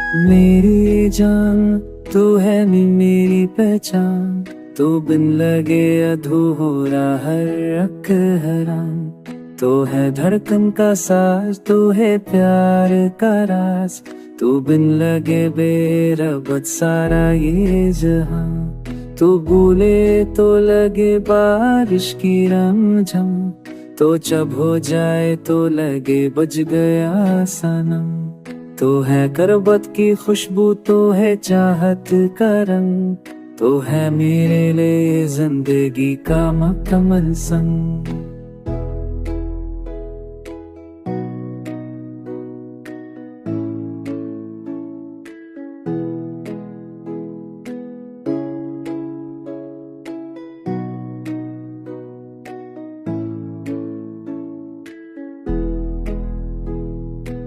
मेरी जान तू है मेरी पहचान, तो बिन लगे अधूरा हर रख हराम। तो है धड़कन का साज, तो है प्यार का राज, तू बिन लगे बेरबत सारा ये जहां। तू भूले तो लगे बारिश की रमझम, तो जब हो जाए तो लगे बज गया सनम। तो है करबत की खुशबू, तो है चाहत का रंग, तो है मेरे लिए जिंदगी का मुकम्मल संग।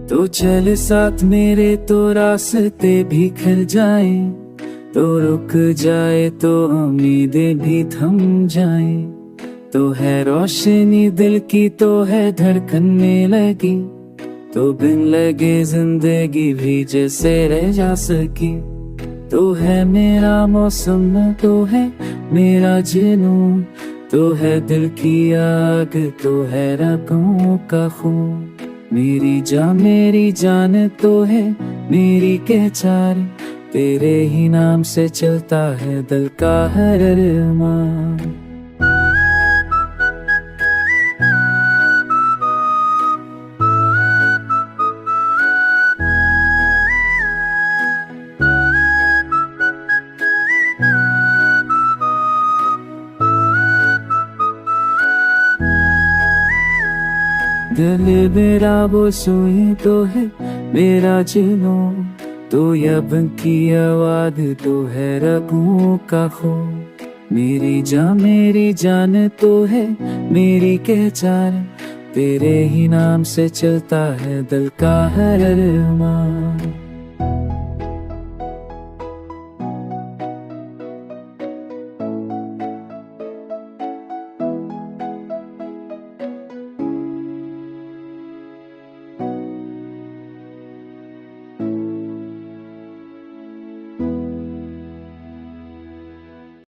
तो चल साथ मेरे तो रास्ते भी खिल जाए, तो रुक जाए तो उम्मीदें भी थम जाए। तो है रोशनी दिल की, तो है धड़कन में लगी, तो बिन लगे जिंदगी भी जैसे रह जा सकी। तो है मेरा मौसम, तो है मेरा जुनून, तो है दिल की आग, तो है रगों का खून। मेरी जान तो है मेरी कहचान, तेरे ही नाम से चलता है दिल का हर अरमान। दिल मेरा वो सोई, तो है मेरा जुनून, तो यब की आवाज, तो है रगों का खून। मेरी जान तो है मेरी कहचान, तेरे ही नाम से चलता है दिल का हर अरमान।